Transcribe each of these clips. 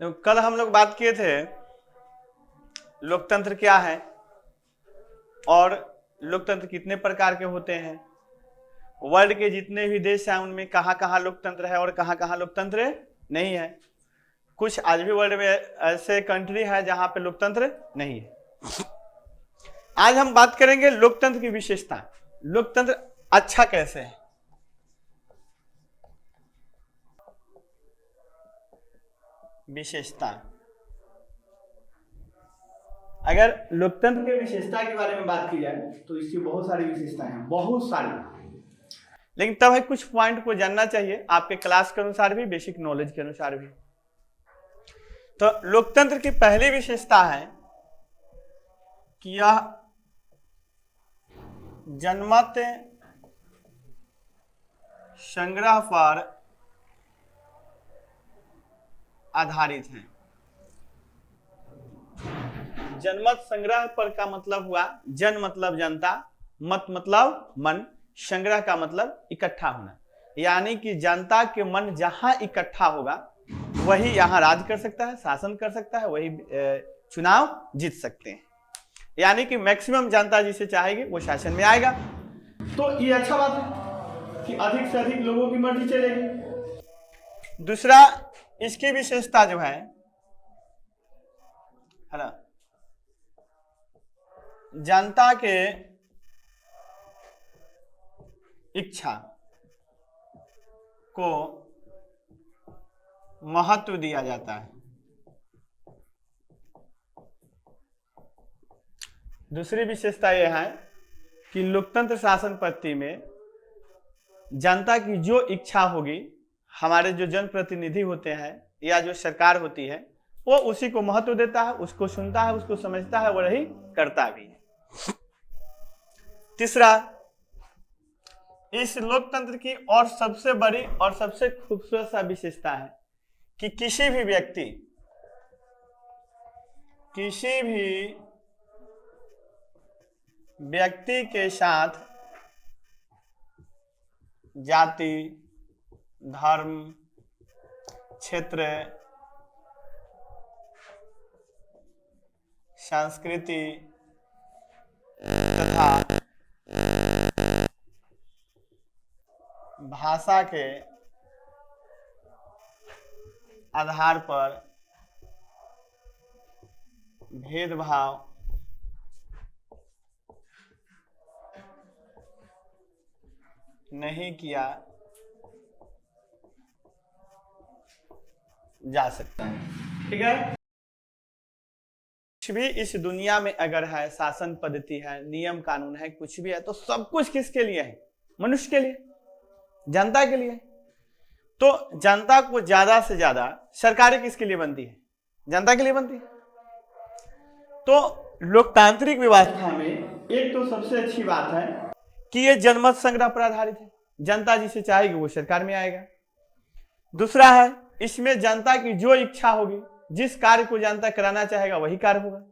तो कल हम लोग बात किए थे लोकतंत्र क्या है और लोकतंत्र कितने प्रकार के होते हैं, वर्ल्ड के जितने भी देश हैं उनमें कहाँ कहाँ लोकतंत्र है और कहाँ कहाँ लोकतंत्र नहीं है। कुछ आज भी वर्ल्ड में ऐसे कंट्री है जहां पे लोकतंत्र नहीं है। आज हम बात करेंगे लोकतंत्र की विशेषता, लोकतंत्र अच्छा कैसे है। विशेषता, अगर लोकतंत्र के विशेषता के बारे में बात की जाए तो इसकी बहुत सारी विशेषताएं हैं, बहुत सारी, लेकिन तब है कुछ पॉइंट को जानना चाहिए आपके क्लास के अनुसार भी, बेसिक नॉलेज के अनुसार भी। तो लोकतंत्र की पहली विशेषता है कि यह जनमत संग्रह पर आधारित है। जनमत संग्रह पर का मतलब हुआ, जन मतलब जनता, मत मतलब मन, संग्रह का मतलब इकट्ठा होना, यानी कि जनता के मन जहां इकट्ठा होगा वही यहां राज कर सकता है, शासन कर सकता है, वही चुनाव जीत सकते हैं। यानी कि मैक्सिमम जनता जिसे चाहेगी वो शासन में आएगा। तो ये अच्छा बात है कि अधिक से अधिक लोगों की मर्जी चलेगी। दूसरा इसकी विशेषता जो है ना, जनता के इच्छा को महत्व दिया जाता है। दूसरी विशेषता यह है कि लोकतंत्र शासन पद्धति में जनता की जो इच्छा होगी, हमारे जो जनप्रतिनिधि होते हैं या जो सरकार होती है वो उसी को महत्व देता है, उसको सुनता है, उसको समझता है, वही करता भी है। तीसरा, इस लोकतंत्र की और सबसे बड़ी और सबसे खूबसूरत सा विशेषता है कि किसी भी व्यक्ति के साथ जाति, धर्म, क्षेत्र, संस्कृति तथा भाषा के आधार पर भेदभाव नहीं किया जा सकता है। ठीक है, कुछ भी इस दुनिया में अगर है, शासन पद्धति है, नियम कानून है, कुछ भी है, तो सब कुछ किसके लिए है? मनुष्य के लिए, जनता के लिए। तो जनता को ज्यादा से ज्यादा सरकारें किसके लिए बनती है? जनता के लिए बनती है। तो लोकतांत्रिक व्यवस्था में एक तो सबसे अच्छी बात है कि ये जनमत संग्रह पर आधारित है, जनता जिसे चाहेगी वो सरकार में आएगा। दूसरा है इसमें जनता की जो इच्छा होगी, जिस कार्य को जनता कराना चाहेगा वही कार्य होगा।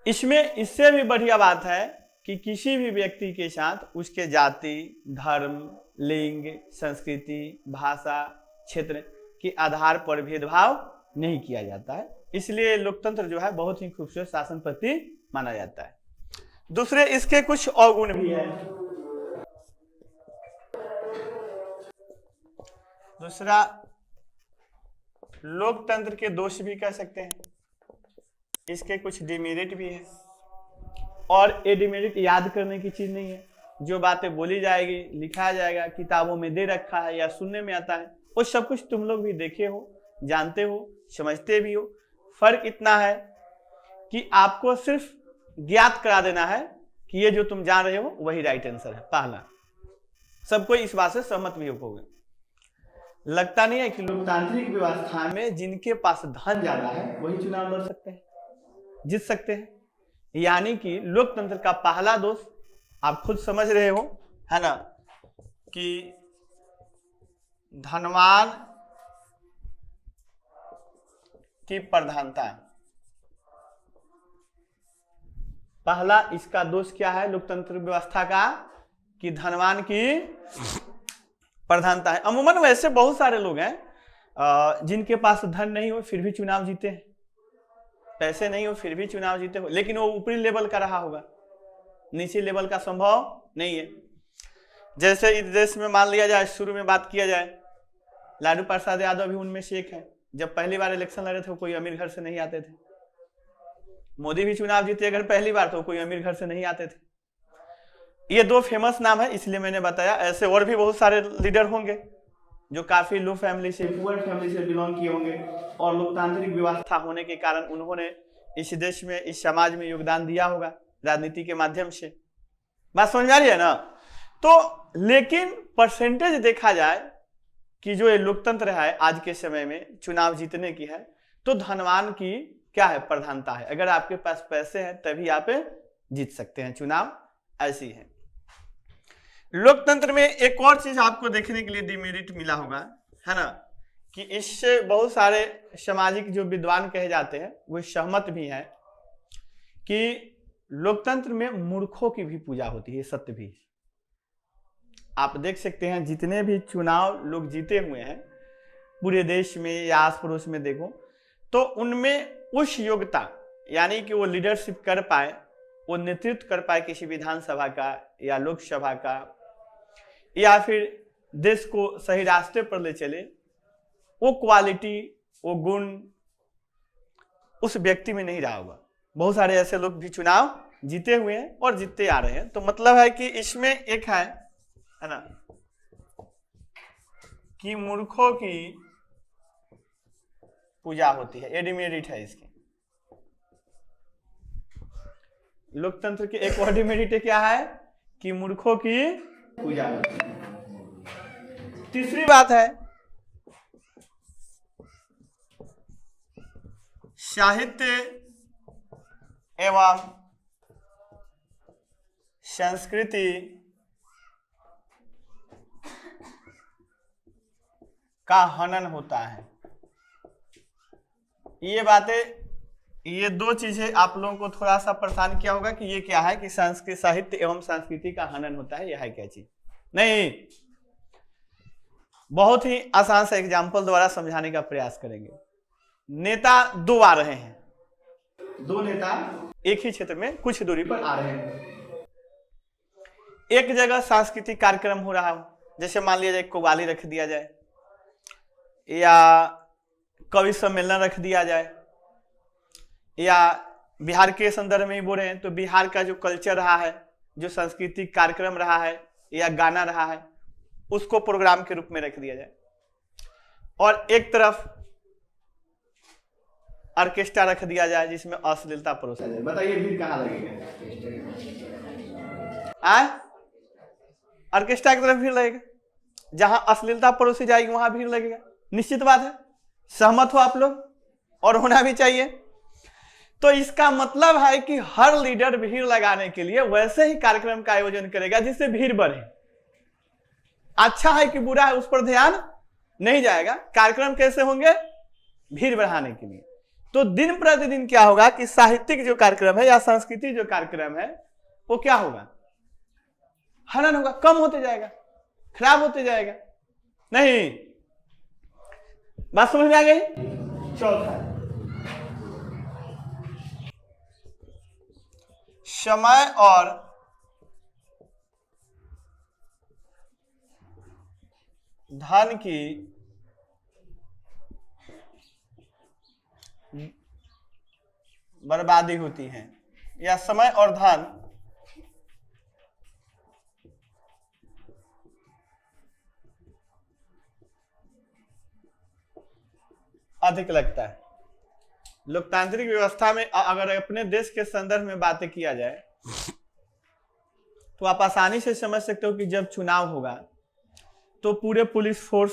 इसमें इससे भी बढ़िया बात है कि किसी भी व्यक्ति के साथ उसके जाति, धर्म, लिंग, संस्कृति, भाषा, क्षेत्र के आधार पर भेदभाव नहीं किया जाता है। इसलिए लोकतंत्र जो है बहुत ही खूबसूरत शासन पद्धति माना जाता है। दूसरे इसके कुछ अवगुण भी है। दूसरा, लोकतंत्र के दोष भी कह सकते हैं, इसके कुछ डिमेरिट भी है। और ये डिमेरिट याद करने की चीज नहीं है, जो बातें बोली जाएगी, लिखा जाएगा, किताबों में दे रखा है या सुनने में आता है, वो सब कुछ तुम लोग भी देखे हो, जानते हो, समझते भी हो। फर्क इतना है कि आपको सिर्फ ज्ञात करा देना है कि ये जो तुम जान रहे हो वही राइट आंसर है। पहला, सबको इस बात से सहमत भी होगे। लगता नहीं है कि लोकतांत्रिक व्यवस्था में जिनके पास धन ज्यादा है वही चुनाव लड़ सकते हैं, जीत सकते हैं। यानी कि लोकतंत्र का पहला दोष आप खुद समझ रहे हो, है ना, कि धनवान की प्रधानता। पहला इसका दोष क्या है लोकतंत्र व्यवस्था का, कि धनवान की प्रधानता है। अमूमन वैसे बहुत सारे लोग हैं, जिनके पास धन नहीं हो फिर भी चुनाव जीते हैं, पैसे नहीं हो फिर भी चुनाव जीते हो, लेकिन वो ऊपरी लेवल का रहा होगा, नीचे लेवल का संभव नहीं है। जैसे इस देश में मान लिया जाए, शुरू में बात किया जाए, लालू प्रसाद यादव भी उनमें से एक है। जब पहली बार इलेक्शन लड़े थे कोई अमीर घर से नहीं आते थे। मोदी भी चुनाव जीते अगर पहली बार तो कोई अमीर घर से नहीं आते थे। ये दो फेमस नाम है इसलिए मैंने बताया। ऐसे और भी बहुत सारे लीडर होंगे जो काफी लो फैमिली से, पुअर फैमिली से बिलोंग किए होंगे और लोकतांत्रिक व्यवस्था होने के कारण उन्होंने इस देश में, इस समाज में योगदान दिया होगा राजनीति के माध्यम से। बात समझ आ रही है ना? तो लेकिन परसेंटेज देखा जाए कि जो ये लोकतंत्र है आज के समय में चुनाव जीतने की है, तो धनवान की क्या है, प्रधानता है। अगर आपके पास पैसे हैं तभी आप जीत सकते हैं चुनाव, ऐसी है। लोकतंत्र में एक और चीज आपको देखने के लिए डिमेरिट मिला होगा, है ना, कि इससे बहुत सारे सामाजिक जो विद्वान कहे जाते हैं वो सहमत भी हैं कि लोकतंत्र में मूर्खों की भी पूजा होती है। सत्य भी आप देख सकते हैं, जितने भी चुनाव लोग जीते हुए हैं पूरे देश में या आस पड़ोस में देखो, तो उनमें उस योग्यता यानी कि वो लीडरशिप कर पाए, वो नेतृत्व कर पाए किसी विधानसभा का या लोकसभा का, या फिर देश को सही रास्ते पर ले चले, वो क्वालिटी, वो गुण उस व्यक्ति में नहीं रहा होगा। बहुत सारे ऐसे लोग भी चुनाव जीते हुए हैं और जीतते आ रहे हैं। तो मतलब है कि इसमें एक है ना, कि मूर्खों की पूजा होती है। एडिमेरिट है इसकी। लोकतंत्र के एक और डिमेरिट क्या है कि मूर्खों की पूजा होती है। तीसरी बात है साहित्य एवं संस्कृति का हनन होता है। ये बातें, ये दो चीजें आप लोगों को थोड़ा सा परेशान किया होगा कि ये क्या है कि संस्कृत, साहित्य एवं संस्कृति का हनन होता है, यह है क्या चीज? नहीं, बहुत ही आसान से एग्जाम्पल द्वारा समझाने का प्रयास करेंगे। नेता दो आ रहे हैं, दो नेता एक ही क्षेत्र में कुछ दूरी पर आ रहे हैं। एक जगह सांस्कृतिक कार्यक्रम हो रहा हो, जैसे मान लिया जाए कव्वाली रख दिया जाए या कवि सम्मेलन रख दिया जाए, या बिहार के संदर्भ में ही बोल रहे हैं तो बिहार का जो कल्चर रहा है, जो सांस्कृतिक कार्यक्रम रहा है या गाना रहा है, उसको प्रोग्राम के रूप में रख दिया जाए। और एक तरफ ऑर्केस्ट्रा रख दिया जाए जिसमें अश्लीलता परोसा जाए। बताइए भीड़ कहाँ लगेगा? ऑर्केस्ट्रा की तरफ भीड़ लगेगा, जहां अश्लीलता परोसी जाएगी वहां भीड़ लगेगा। निश्चित बात है, सहमत हो आप लोग? और होना भी चाहिए। तो इसका मतलब है कि हर लीडर भीड़ लगाने के लिए वैसे ही कार्यक्रम का आयोजन करेगा जिससे भीड़ बढ़े। अच्छा है कि बुरा है उस पर ध्यान नहीं जाएगा। कार्यक्रम कैसे होंगे? भीड़ बढ़ाने के लिए। तो दिन प्रतिदिन क्या होगा कि साहित्यिक जो कार्यक्रम है या सांस्कृतिक जो कार्यक्रम है वो क्या होगा? हनन होगा, कम होते जाएगा, खराब होते जाएगा। नहीं, बात समझ में आ गई? चौथा, समय और धन की बर्बादी होती है, या समय और धन अधिक लगता है। लोकतांत्रिक व्यवस्था में अगर अपने देश के संदर्भ में बातें किया जाए तो आप आसानी से समझ सकते हो कि जब चुनाव होगा तो पूरे police force,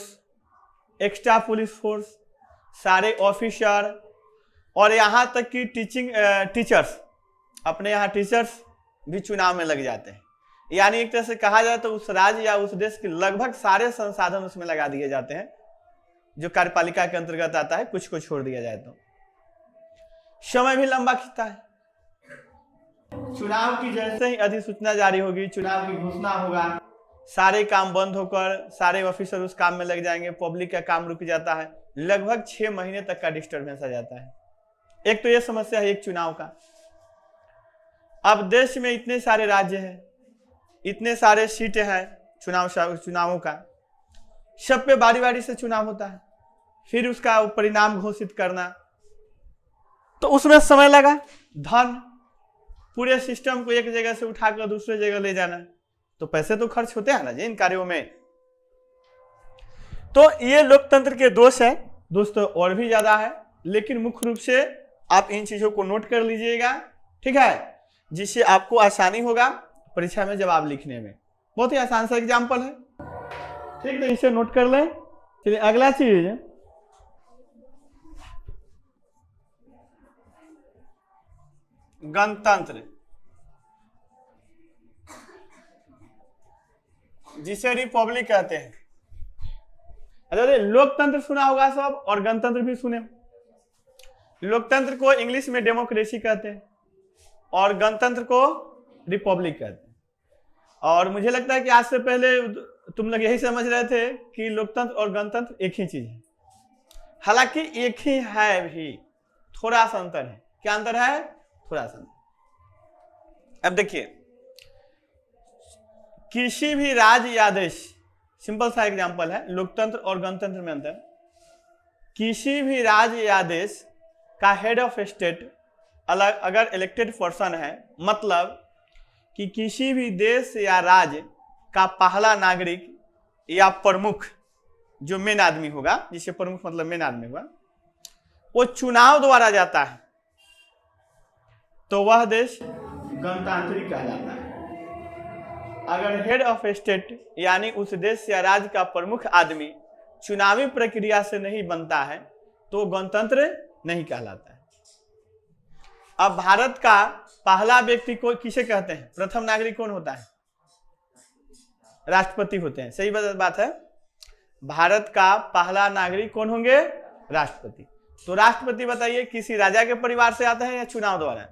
extra police force, सारे ऑफिसर और यहाँ तक कि टीचर्स, अपने यहाँ टीचर्स भी चुनाव में लग जाते हैं। यानी एक तरह से कहा जाए तो उस राज्य या उस देश के लगभग सारे संसाधन उसमें लगा दिए जाते हैं जो कार्यपालिका के अंतर्गत आता है, कुछ को छोड़ दिया जाए तो। समय भी लंबा खिंचता है। चुनाव की जैसे ही अधिसूचना जारी होगी, चुनाव की घोषणा होगा, सारे काम बंद होकर सारे ऑफिसर उस काम में लग जाएंगे, पब्लिक का काम रुक जाता है, लगभग 6 महीने तक का डिस्टर्बेंस आ जाता है। एक तो ये समस्या है एक चुनाव का। अब देश में इतने सारे राज्य हैं, इतने सारे सीटें हैं चुनावों का, सब पे बारी बारी से चुनाव होता है, फिर उसका परिणाम घोषित करना, तो उसमें समय लगा, धन, पूरे सिस्टम को एक जगह से उठाकर दूसरे जगह ले जाना, तो पैसे तो खर्च होते हैं ना जी इन कार्यों में। तो ये लोकतंत्र के दोष है, दोष तो और भी ज्यादा है, लेकिन मुख्य रूप से आप इन चीजों को नोट कर लीजिएगा, ठीक है, जिससे आपको आसानी होगा परीक्षा में जवाब लिखने में। बहुत ही आसान सा एग्जाम्पल है, ठीक, तो इसे नोट कर लें। चलिए अगला चीज, गणतंत्र, जिसे रिपब्लिक कहते हैं। अरे लोकतंत्र सुना होगा सब, और गणतंत्र भी सुने। लोकतंत्र को इंग्लिश में डेमोक्रेसी कहते हैं और गणतंत्र को रिपब्लिक कहते हैं। और मुझे लगता है कि आज से पहले तुम लोग यही समझ रहे थे कि लोकतंत्र और गणतंत्र एक ही चीज है, हालांकि एक ही है भी, थोड़ा सा अंतर है। क्या अंतर है? थोड़ा सा। अब देखिए, किसी भी राज्य या देश, सिंपल सा एग्जांपल है लोकतंत्र और गणतंत्र में अंतर। किसी भी राज्य या देश का हेड ऑफ स्टेट अलग अगर इलेक्टेड पर्सन है, मतलब कि किसी भी देश या राज्य का पहला नागरिक या प्रमुख, जो मेन आदमी होगा, जिसे प्रमुख मतलब मेन आदमी होगा, वो चुनाव द्वारा जाता है, तो वह देश गणतांत्रिक कहलाता है। अगर हेड ऑफ स्टेट यानी उस देश या राज्य का प्रमुख आदमी चुनावी प्रक्रिया से नहीं बनता है, तो गणतंत्र नहीं कहलाता है। अब भारत का पहला व्यक्ति को किसे कहते हैं? प्रथम नागरिक कौन होता है? राष्ट्रपति होते हैं। सही बात है। भारत का पहला नागरिक कौन होंगे? राष्ट्रपति। तो राष्ट्रपति बताइए किसी राजा के परिवार से आता है या चुनाव द्वारा?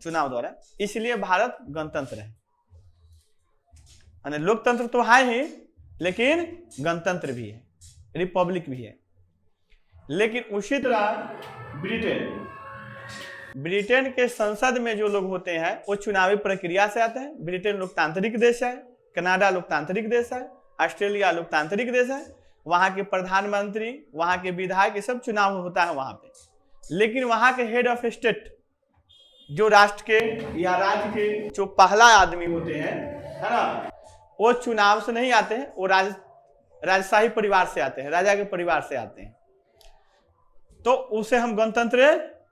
चुनाव द्वारा। इसलिए भारत गणतंत्र है। लोकतंत्र तो है ही, लेकिन गणतंत्र भी है, रिपब्लिक भी है। लेकिन उसी तरह ब्रिटेन के संसद में जो लोग होते हैं वो चुनावी प्रक्रिया से आते हैं। ब्रिटेन लोकतांत्रिक देश है, कनाडा लोकतांत्रिक देश है, ऑस्ट्रेलिया लोकतांत्रिक देश है। वहां के प्रधानमंत्री, वहां के विधायक, ये सब चुनाव होता है वहां पे। लेकिन वहां के हेड ऑफ स्टेट, जो राष्ट्र के या राज्य के जो पहला आदमी होते हैं, है ना, वो चुनाव से नहीं आते हैं, वो राजशाही परिवार से आते हैं, राजा के परिवार से आते हैं। तो उसे हम गणतंत्र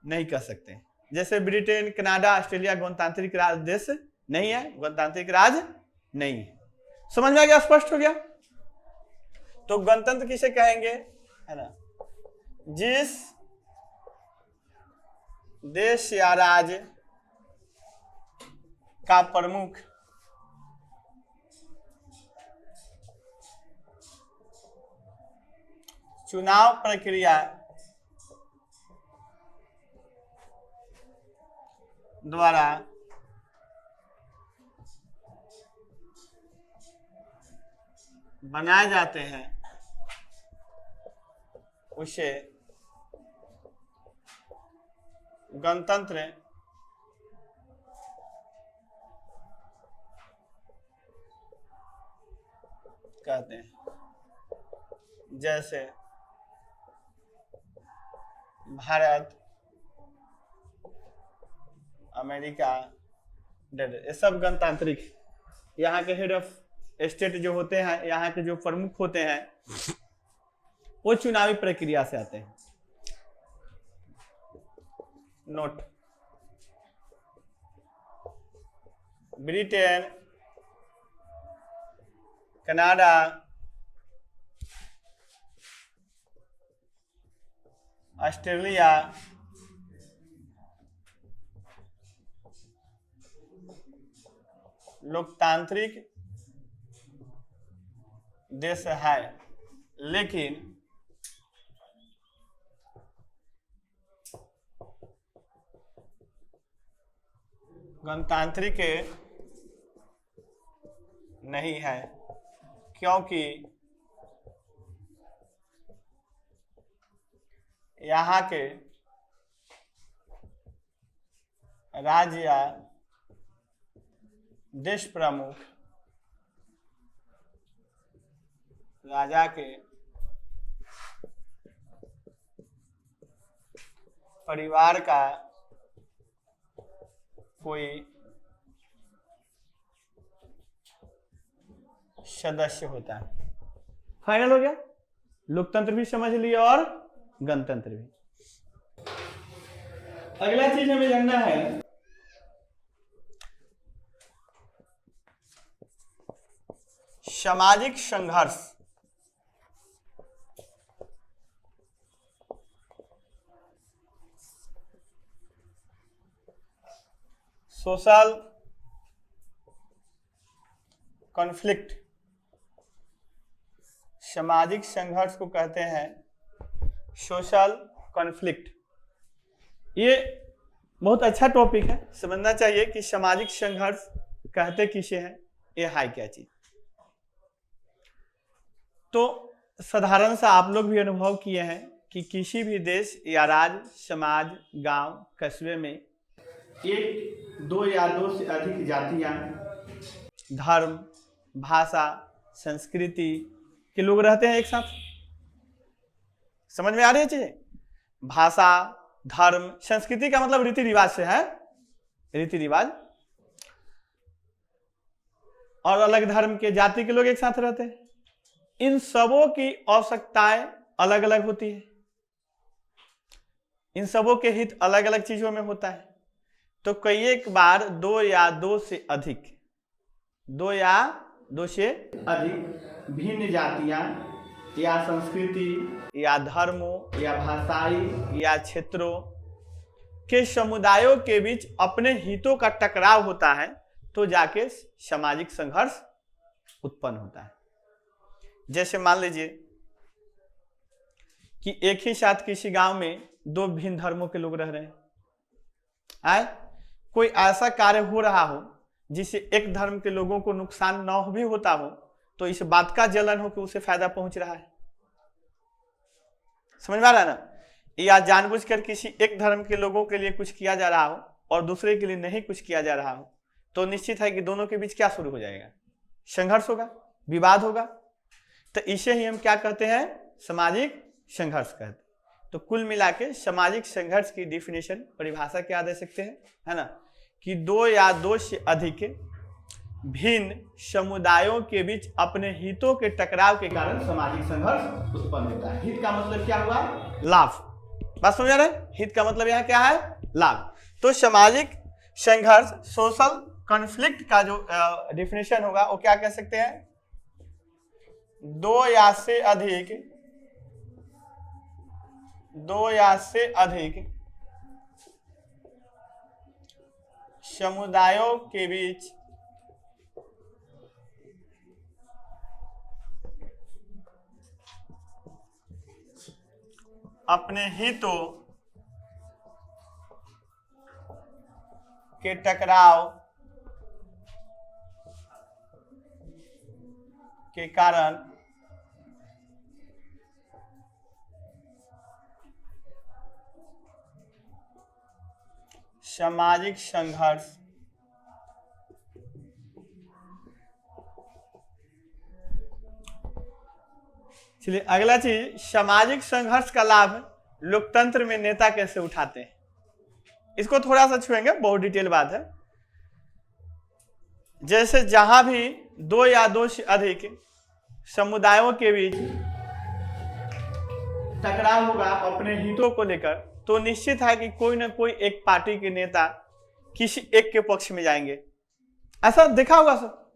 नहीं कह सकते। जैसे ब्रिटेन, कनाडा, ऑस्ट्रेलिया गणतांत्रिक राज देश नहीं है, गणतांत्रिक राज नहीं है। समझ में आ गया? स्पष्ट हो गया? तो गणतंत्र किसे कहेंगे, है ना, जिस देश या राज्य का प्रमुख चुनाव प्रक्रिया द्वारा बनाए जाते हैं, उसे गणतंत्र कहते हैं। जैसे भारत, अमेरिका, ये सब गणतांत्रिक। यहाँ के हेड ऑफ स्टेट जो होते हैं, यहाँ के जो प्रमुख होते हैं, वो चुनावी प्रक्रिया से आते हैं। नोट, ब्रिटेन, कनाडा, ऑस्ट्रेलिया, लोकतांत्रिक देश है, लेकिन गणतांत्रिक नहीं है, क्योंकि यहाँ के राज्य या देश प्रमुख राजा के परिवार का कोई सदस्य होता है। फाइनल हो गया, लोकतंत्र भी समझ लिया और गणतंत्र भी। अगला चीज हमें जानना है सामाजिक संघर्ष। सोशल कॉन्फ्लिक्ट, सामाजिक संघर्ष को कहते हैं सोशल कॉन्फ्लिक्ट। ये बहुत अच्छा टॉपिक है, समझना चाहिए कि सामाजिक संघर्ष कहते किसे हैं, ये है क्या चीज। तो साधारण सा आप लोग भी अनुभव किए हैं कि किसी भी देश या राज्य, समाज, गांव, कस्बे में एक, दो या दो से अधिक जातियां, धर्म, भाषा, संस्कृति के लोग रहते हैं एक साथ। समझ में आ रही है चीजें? भाषा, धर्म, संस्कृति का मतलब रीति रिवाज से है, रीति रिवाज। और अलग धर्म के, जाति के लोग एक साथ रहते हैं। इन सबों की आवश्यकताएं अलग अलग होती है, इन सबों के हित अलग अलग चीजों में होता है। तो कई एक बार दो या दो से अधिक, दो या दो से अधिक भिन्न जातियां या संस्कृति या धर्मों या भाषाई या क्षेत्रों के समुदायों के बीच अपने हितों का टकराव होता है, तो जाके सामाजिक संघर्ष उत्पन्न होता है। जैसे मान लीजिए कि एक ही साथ किसी गांव में दो भिन्न धर्मों के लोग रह रहे हैं, कोई ऐसा कार्य हो रहा हो जिससे एक धर्म के लोगों को नुकसान न भी होता हो, तो इस बात का जलन हो कि उसे फायदा पहुंच रहा है। समझ में आ रहा है ना? या जानबूझकर किसी एक धर्म के लोगों के लिए कुछ किया जा रहा हो और दूसरे के लिए नहीं कुछ किया जा रहा हो, तो निश्चित है कि दोनों के बीच क्या शुरू हो जाएगा? संघर्ष होगा, विवाद होगा। तो इसे ही हम क्या कहते हैं? सामाजिक संघर्ष कहते हैं। तो कुल मिला के सामाजिक संघर्ष की डिफिनेशन, परिभाषा क्या दे सकते हैं, है ना, कि दो या दो से अधिक भिन्न समुदायों के बीच अपने हितों के टकराव के कारण सामाजिक संघर्ष उत्पन्न होता है। हित का मतलब क्या हुआ? लाभ। बात समझ रहे? हित का मतलब यहाँ क्या है? लाभ। तो सामाजिक संघर्ष, सोशल कॉन्फ्लिक्ट का जो डिफिनेशन होगा वो क्या कह सकते हैं? दो या से अधिक समुदायों के बीच अपने हितों के टकराव के कारण सामाजिक संघर्ष चलिए अगला चीज, सामाजिक संघर्ष का लाभ लोकतंत्र में नेता कैसे उठाते हैं, इसको थोड़ा सा छुएंगे, बहुत डिटेल बात है। जैसे जहां भी दो या दो से अधिक समुदायों के बीच टकराव होगा अपने हितों को लेकर, तो निश्चित है कि कोई ना कोई एक पार्टी के नेता किसी एक के पक्ष में जाएंगे। ऐसा देखा होगा सर?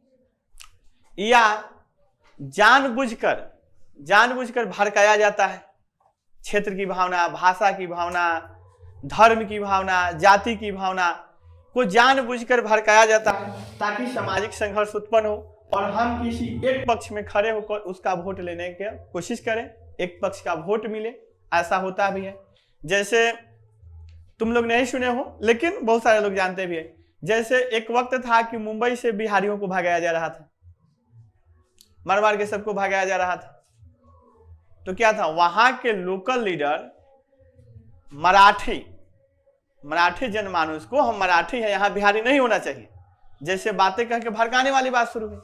या जानबूझकर भड़काया जाता है। क्षेत्र की भावना, भाषा की भावना, धर्म की भावना, जाति की भावना को जानबूझकर भड़काया जाता है ताकि सामाजिक संघर्ष उत्पन्न हो और हम किसी एक पक्ष में खड़े होकर उसका वोट लेने की कोशिश करें, एक पक्ष का वोट मिले। ऐसा होता भी है। जैसे तुम लोग नहीं सुने हो लेकिन बहुत सारे लोग जानते भी है। जैसे एक वक्त था कि मुंबई से बिहारियों को भगाया जा रहा था, मार के सबको भगाया जा रहा था। तो क्या था, वहां के लोकल लीडर मराठी जनमानस को हम मराठी है, यहाँ बिहारी नहीं होना चाहिए, जैसे बातें कह के भड़काने वाली बात शुरू हुई।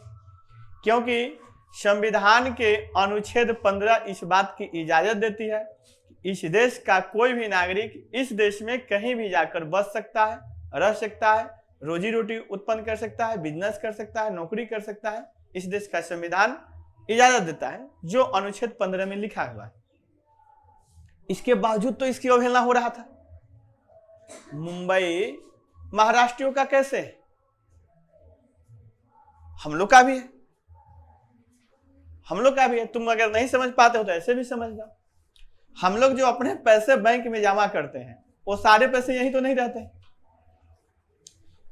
क्योंकि संविधान के अनुच्छेद 15 इस बात की इजाजत देती है कि इस देश का कोई भी नागरिक इस देश में कहीं भी जाकर बस सकता है, रह सकता है, रोजी रोटी उत्पन्न कर सकता है, बिजनेस कर सकता है, नौकरी कर सकता है। इस देश का संविधान इजाजत देता है, जो अनुच्छेद 15 में लिखा हुआ है। इसके बावजूद तो इसकी अवहेलना हो रहा था। मुंबई महाराष्ट्रियों का कैसे है? हम लोग का भी है, हम लोग का भी है। तुम अगर नहीं समझ पाते हो तो ऐसे भी समझ जाओ। हम लोग जो अपने पैसे बैंक में जमा करते हैं, वो सारे पैसे यही तो नहीं रहते।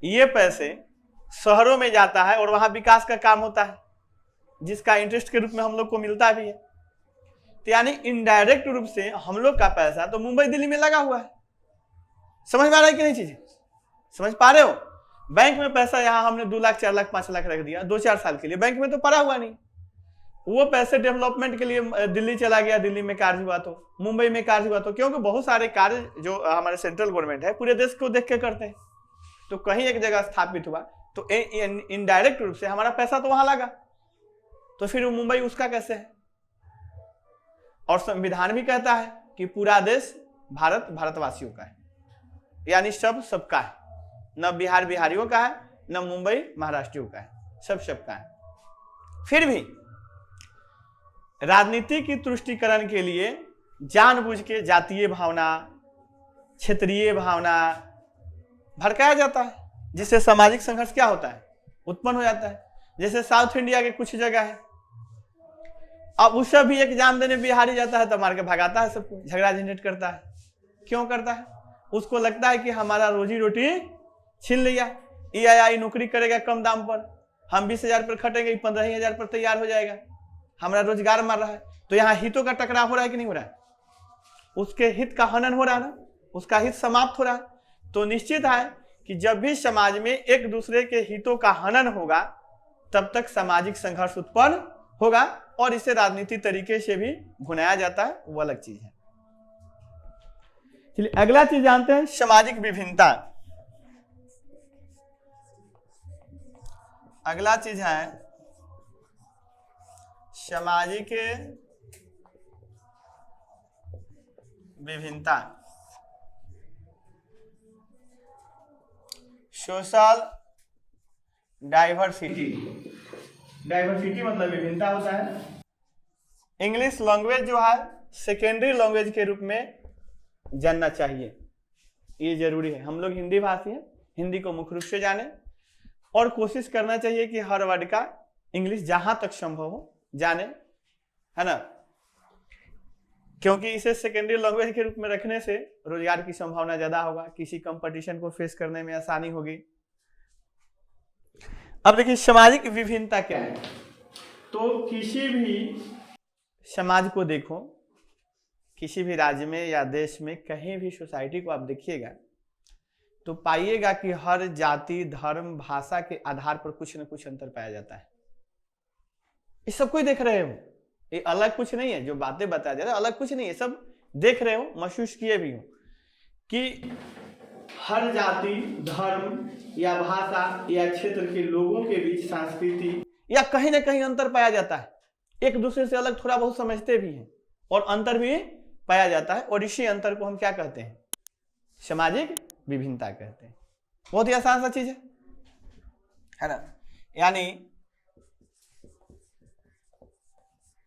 ये पैसे शहरों में जाता है और वहां विकास का काम होता है, जिसका इंटरेस्ट के रूप में हम लोग को मिलता भी है। तो यानी इनडायरेक्ट रूप से हम लोग का पैसा तो मुंबई दिल्ली में लगा हुआ है। समझ में आ रहा है कि नहीं? चीजें समझ पा रहे हो? बैंक में पैसा यहाँ हमने 2 लाख 4 लाख 5 लाख रख दिया 2-4 साल के लिए, बैंक में तो पड़ा हुआ नहीं। वो पैसे डेवलपमेंट के लिए दिल्ली चला गया, दिल्ली में कार्य हुआ तो, मुंबई में कार्य हुआ तो, क्योंकि बहुत सारे कार्य जो हमारे सेंट्रल गवर्नमेंट है पूरे देश को देख के करते हैं। तो कहीं एक जगह स्थापित हुआ तो इनडायरेक्ट रूप से हमारा पैसा तो वहां लगा, तो फिर वो मुंबई उसका कैसे है? और संविधान भी कहता है कि पूरा देश भारत भारतवासियों का है, यानी सब सबका है। न बिहार बिहारियों का है, न मुंबई महाराष्ट्रियों का है, सब सबका है। फिर भी राजनीति की तुष्टीकरण के लिए जानबूझ के जातीय भावना, क्षेत्रीय भावना भड़काया जाता है, जिससे सामाजिक संघर्ष क्या होता है? उत्पन्न हो जाता है। जैसे साउथ इंडिया के कुछ जगह है, अब उसे भी एग्जाम देने बिहारी जाता है तो मार के भगाता है सबको, झगड़ा झंझट करता है। क्यों करता है? उसको लगता है कि हमारा रोजी रोटी छीन लिया, EII नौकरी करेगा कम दाम पर, हम 20,000 पर खटेंगे, 15,000 पर तैयार हो जाएगा, हमारा रोजगार मार रहा है। तो यहाँ हितों का टकराव हो रहा है कि नहीं हो रहा है? उसके हित का हनन हो रहा है ना, उसका हित समाप्त हो रहा है। तो निश्चित है कि जब भी समाज में एक दूसरे के हितों का हनन होगा तब तक सामाजिक संघर्ष उत्पन्न होगा, और इसे राजनीति तरीके से भी भुनाया जाता है, वो अलग चीज है। चलिए अगला चीज जानते हैं, सामाजिक विभिन्नता। अगला चीज है सामाजिक विभिन्नता, सोशल डाइवर्सिटी। डाइवर्सिटी मतलब विभिन्नता होता है। इंग्लिश लैंग्वेज जो है सेकेंडरी लैंग्वेज के रूप में जानना चाहिए, ये जरूरी है। हम लोग हिंदी भाषी हैं, हिंदी को मुख्य रूप से जाने, और कोशिश करना चाहिए कि हर वर्ड का इंग्लिश जहां तक संभव हो जाने, है ना, क्योंकि इसे सेकेंडरी लैंग्वेज के रूप में रखने से रोजगार की संभावना ज्यादा होगा, किसी कंपटीशन को फेस करने में आसानी होगी। अब देखिए सामाजिक विभिन्नता क्या है। तो किसी भी समाज को देखो, किसी भी राज्य में या देश में कहीं भी सोसाइटी को आप देखिएगा तो पाइएगा कि हर जाति, धर्म, भाषा के आधार पर कुछ न कुछ अंतर पाया जाता है। ये सब कोई देख रहे हो, ये अलग कुछ नहीं है, जो बातें बताया जा रहा है अलग कुछ नहीं है, सब देख रहे हो, महसूस किए भी हो कि हर जाति, धर्म या भाषा या क्षेत्र के लोगों के बीच संस्कृति या कहीं ना कहीं अंतर पाया जाता है। एक दूसरे से अलग थोड़ा बहुत समझते भी हैं और अंतर भी पाया जाता है, और इसी अंतर को हम क्या कहते हैं? सामाजिक विभिन्नता कहते हैं। बहुत ही आसान सा चीज है ना। यानी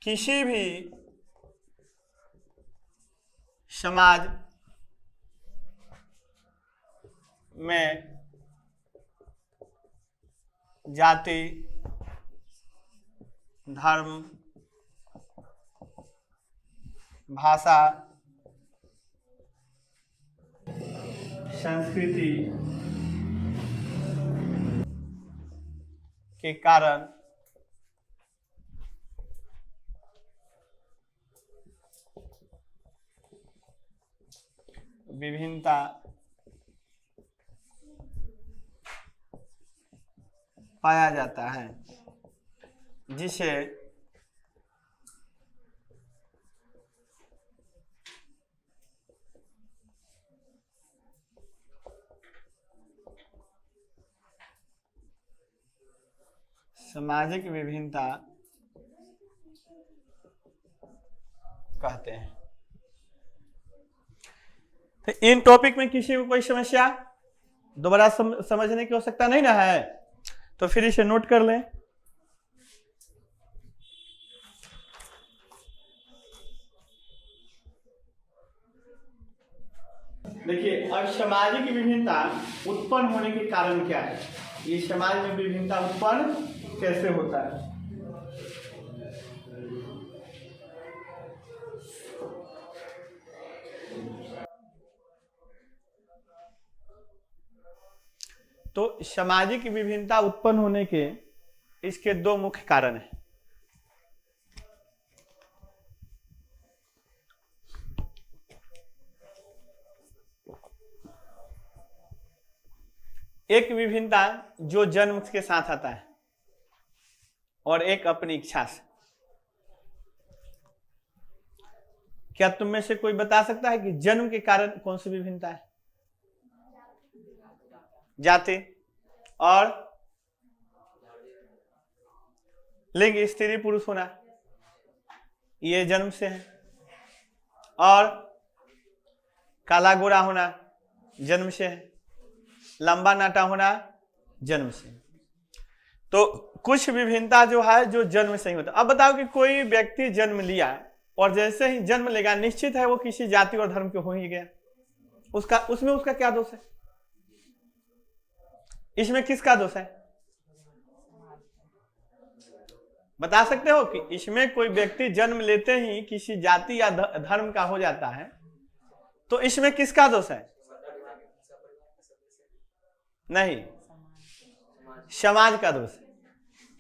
किसी भी समाज में जाति, धर्म, भाषा, संस्कृति के कारण विभिन्नता पाया जाता है, जिसे सामाजिक विभिन्नता कहते हैं। तो इन टॉपिक में किसी को कोई समस्या दोबारा समझने की आवश्यकता नहीं ना है, तो फिर इसे नोट कर लें। देखिए, अब सामाजिक विभिन्नता उत्पन्न होने के कारण क्या है, ये समाज में विभिन्नता उत्पन्न कैसे होता है। तो सामाजिक विभिन्नता उत्पन्न होने के इसके दो मुख्य कारण हैं। एक विभिन्नता जो जन्म के साथ आता है और एक अपनी इच्छा से। क्या तुम में से कोई बता सकता है कि जन्म के कारण कौन सी विभिन्नता है? जाति और लिंग, स्त्री पुरुष होना, ये जन्म से है। और काला गोरा होना जन्म से है, लंबा नाटा होना जन्म से। तो कुछ विभिन्नता जो है जो जन्म से ही होता है। अब बताओ कि कोई व्यक्ति जन्म लिया और जैसे ही जन्म लेगा निश्चित है वो किसी जाति और धर्म के हो ही गया, उसमें उसका क्या दोष है? इसमें किसका दोष है? बता सकते हो कि इसमें कोई व्यक्ति जन्म लेते ही किसी जाति या धर्म का हो जाता है, तो इसमें किसका दोष है? नहीं, समाज का दोष है।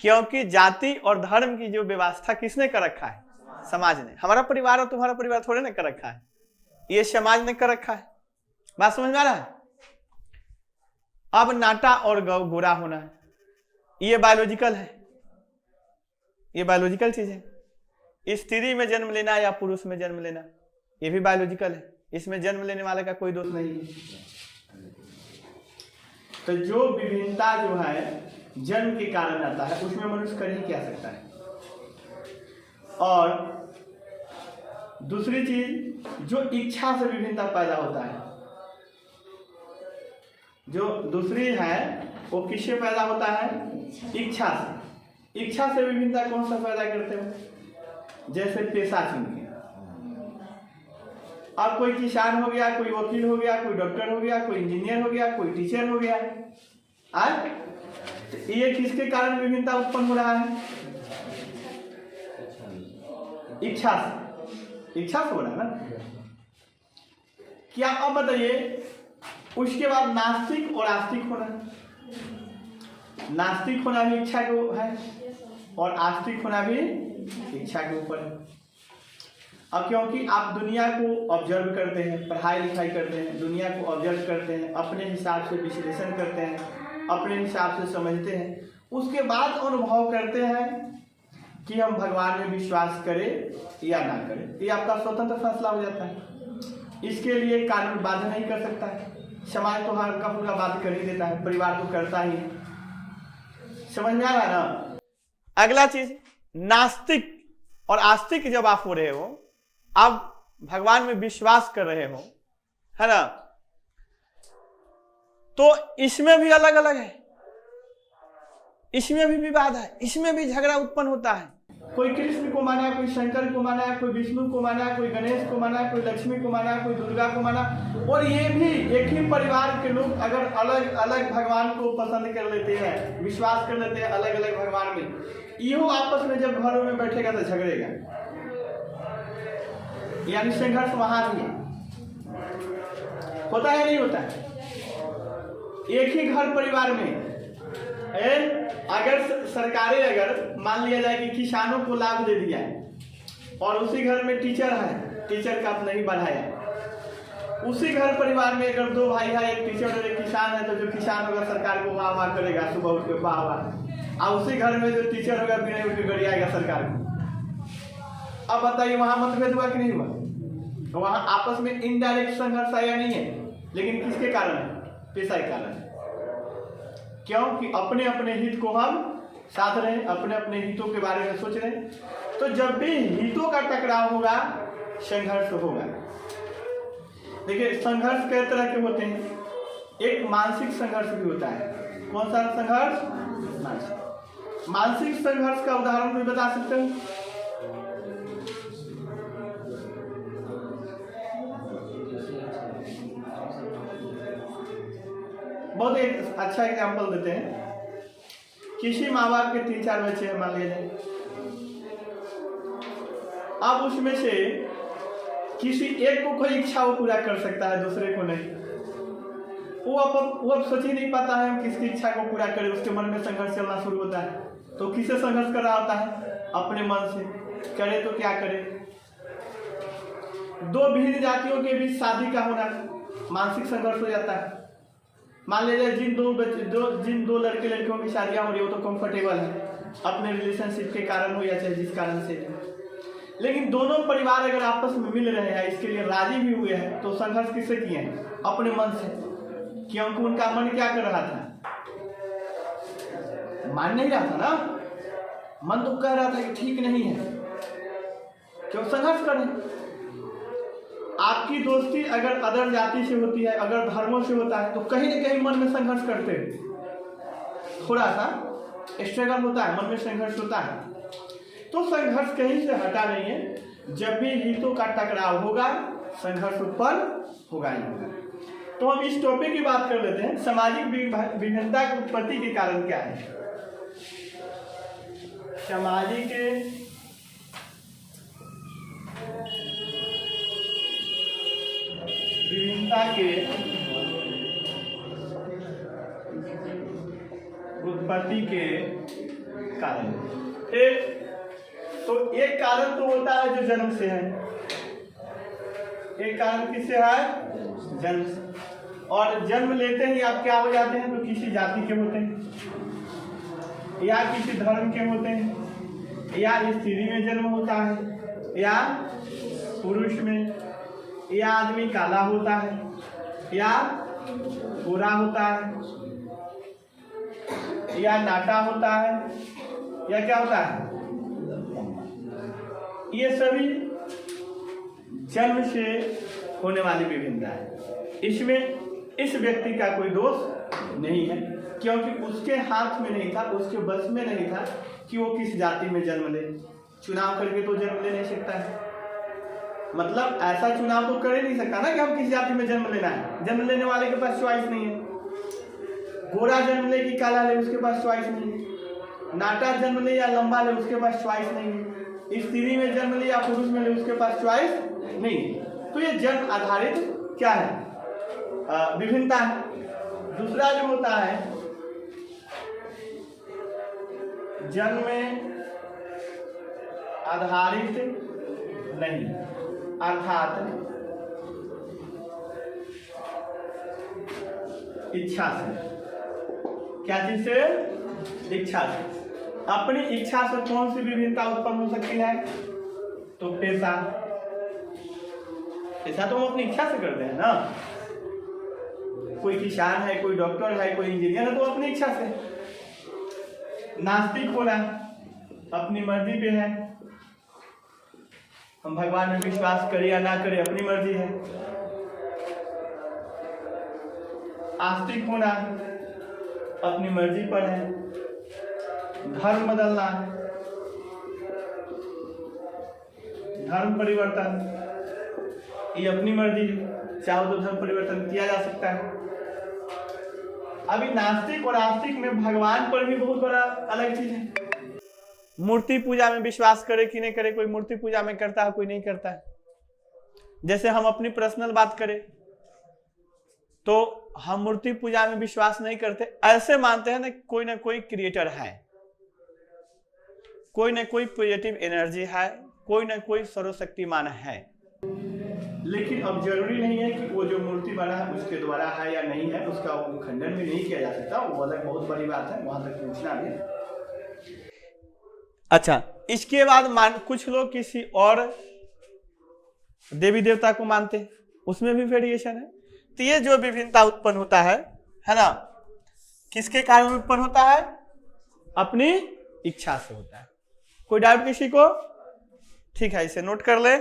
क्योंकि जाति और धर्म की जो व्यवस्था किसने कर रखा है? समाज ने। हमारा परिवार और तुम्हारा परिवार थोड़े ना कर रखा है, ये समाज ने कर रखा है। बात समझ में आ रहा है? अब नाटा और गोरा होना है, ये बायोलॉजिकल है, ये बायोलॉजिकल चीज है। स्त्री में जन्म लेना या पुरुष में जन्म लेना, ये भी बायोलॉजिकल है। इसमें जन्म लेने वाले का कोई दोष नहीं है। तो जो विभिन्नता जो है जन्म के कारण आता है, उसमें मनुष्य कर ही क्या सकता है। और दूसरी चीज, जो इच्छा से विभिन्नता पैदा होता है, जो दूसरी है वो किससे पैदा होता है? इच्छा से। इच्छा से विभिन्नता कौन सा पैदा करते हो? जैसे पेशा चुन के, अब कोई किसान हो गया, कोई वकील हो गया, कोई डॉक्टर हो गया, कोई इंजीनियर हो गया, कोई टीचर हो गया। आज ये किसके कारण विभिन्नता उत्पन्न हो रहा है? इच्छा से। इच्छा से हो रहा है ना। क्या अब बताइए, उसके बाद नास्तिक और आस्तिक होना, नास्तिक होना भी इच्छा को है और आस्तिक होना भी इच्छा के ऊपर है। अब क्योंकि आप दुनिया को ऑब्जर्व करते हैं, पढ़ाई लिखाई करते हैं, दुनिया को ऑब्जर्व करते हैं, अपने हिसाब से विश्लेषण करते हैं, अपने हिसाब से समझते हैं, उसके बाद अनुभव करते हैं कि हम भगवान में विश्वास करें या ना करें। ये आपका स्वतंत्र फैसला हो जाता है। इसके लिए कानून बाध्य नहीं कर सकता है, समाज तो हल्का फुल्का बात कर ही देता है, परिवार तो करता ही। समझ में आ रहा है ना? अगला चीज, नास्तिक और आस्तिक जब आप हो रहे हो, आप भगवान में विश्वास कर रहे हो, है ना, तो इसमें भी अलग अलग है, इसमें भी विवाद है, इसमें भी झगड़ा उत्पन्न होता है। कोई कृष्ण को माना, कोई शंकर को माना, कोई विष्णु को माना, कोई गणेश को माना, कोई लक्ष्मी को माना, कोई दुर्गा को माना। और ये भी एक ही परिवार के लोग अगर अलग अलग भगवान को पसंद कर लेते हैं, विश्वास कर लेते हैं अलग अलग भगवान में, यो आपस में जब घरों में बैठेगा तो झगड़ेगा, यानी संघर्ष वहां भी होता है, नहीं होता है? एक ही घर परिवार में अगर सरकारें, अगर मान लिया जाए कि किसानों को लाभ दे दिया है और उसी घर में टीचर है, टीचर का नहीं बढ़ाया, उसी घर परिवार में अगर दो भाई है, एक टीचर और एक किसान है, तो जो किसान होगा सरकार को वाह वाह करेगा, सुबह उठ के वाह वाह, और उसी घर में जो टीचर होगा बिना उठ के गरियाएगा सरकार को। अब बताइए वहां मतभेद हुआ कि नहीं हुआ? तो वहां आपस में इनडायरेक्ट संघर्ष आया नहीं है? लेकिन किसके कारण है? पेशा के कारण है। क्यों? कि अपने अपने हित को हम साथ रहे, अपने अपने हितों के बारे में सोच रहे हैं। तो जब भी हितों का टकराव होगा संघर्ष होगा। देखिए संघर्ष कई तरह के होते हैं। एक मानसिक संघर्ष भी होता है। कौन सा संघर्ष? मानसिक संघर्ष का उदाहरण भी बता सकते हैं? बहुत एक अच्छा एग्जाम्पल देते हैं। किसी माँ बाप के 3-4 बच्चे हैं मान लीजिए। अब उसमें से किसी एक को कोई इच्छा वो पूरा कर सकता है, दूसरे को नहीं। वो अब सोच ही नहीं पाता है किसकी इच्छा को पूरा करे। उसके मन में संघर्ष चलना शुरू होता है। तो किससे संघर्ष कर रहा होता है? अपने मन से। करे तो क्या करे? दो भिन्न जातियों के बीच शादी का होना मानसिक संघर्ष हो जाता है। मान लीजिए जिन दो लड़के लड़कियों की शादियां हो रही हो तो कंफर्टेबल है अपने रिलेशनशिप के कारण हो या चाहे जिस कारण से, लेकिन दोनों परिवार अगर आपस में मिल रहे हैं, इसके लिए राजी भी हुए हैं, तो संघर्ष किससे किए हैं? अपने मन से। क्योंकि उनका मन क्या कर रहा था? मान नहीं रहा था ना, मन तो कह रहा था कि ठीक नहीं है। क्यों संघर्ष करें? आपकी दोस्ती अगर अदर जाति से होती है, अगर धर्मों से होता है, तो कहीं ना कहीं मन में संघर्ष करते हैं। थोड़ा सा स्ट्रगल होता है, मन में संघर्ष होता है। तो संघर्ष कहीं से हटा नहीं है। जब भी हितों का टकराव होगा संघर्ष उत्पन्न होगा ही होगा। तो हम इस टॉपिक की बात कर लेते हैं। सामाजिक विभिन्नता की उत्पत्ति के कारण क्या है? सामाजिक विभिन्नता के उत्पत्ति के कारण। तो एक कारण तो होता है जो जन्म से है। एक कारण किससे है? जन्म से। और जन्म लेते ही आप क्या हो जाते हैं? तो किसी जाति के होते हैं या किसी धर्म के होते हैं, या स्त्री में जन्म होता है या पुरुष में, या आदमी काला होता है या गोरा होता है, या नाटा होता है या क्या होता है। ये सभी जन्म से होने वाली विभिन्नता है। इसमें इस व्यक्ति का कोई दोष नहीं है, क्योंकि उसके हाथ में नहीं था, उसके बस में नहीं था कि वो किस जाति में जन्म ले। चुनाव करके तो जन्म ले नहीं सकता है। मतलब ऐसा चुनाव तो कर ही नहीं सकता ना कि हम किस जाति में जन्म लेना है। जन्म लेने वाले के पास चॉइस नहीं है। गोरा जन्म ले कि काला ले, उसके पास चॉइस नहीं है। नाटा जन्म ले या लंबा ले, उसके पास चॉइस नहीं है। स्त्री में जन्म ले या पुरुष में ले, उसके पास चॉइस नहीं है। तो ये जन्म आधारित क्या है? विभिन्नता है। दूसरा जो होता है जन्म में आधारित नहीं, अर्थात इच्छा से। क्या चीज से? इच्छा से। अपनी इच्छा से कौन सी विभिन्नता उत्पन्न हो सकती है? तो पेशा। पेशा तो हम अपनी इच्छा से करते हैं ना। कोई किसान है, कोई डॉक्टर है, कोई इंजीनियर है, तो अपनी इच्छा से। नास्तिक होना अपनी मर्जी पे है। हम भगवान में विश्वास करें या ना करें अपनी मर्जी है। आस्तिक होना अपनी मर्जी पर है। धर्म बदलना, धर्म परिवर्तन, ये अपनी मर्जी है। चाहो तो धर्म परिवर्तन किया जा सकता है। अभी नास्तिक और आस्तिक में भगवान पर भी बहुत बड़ा अलग चीज है। मूर्ति पूजा में विश्वास करे कि नहीं करे, कोई मूर्ति पूजा में करता है, कोई नहीं करता है। जैसे हम अपनी पर्सनल बात करें तो हम मूर्ति पूजा में विश्वास नहीं करते, ऐसे मानते हैं ना कोई क्रिएटर है, कोई ना कोई पॉजिटिव एनर्जी है, कोई ना कोई सर्वशक्तिमान है। लेकिन अब जरूरी नहीं है कि वो जो मूर्ति बना है उसके द्वारा है या नहीं है, उसका खंडन भी नहीं किया जा सकता। वो अलग बहुत बड़ी बात है, वहां तक पूछना भी। अच्छा, इसके बाद कुछ लोग किसी और देवी देवता को मानते हैं, उसमें भी वेरिएशन है। तो ये जो विभिन्नता उत्पन्न होता है ना, किसके कारण उत्पन्न होता है? अपनी इच्छा से होता है। कोई डाउट किसी को? ठीक है, इसे नोट कर ले।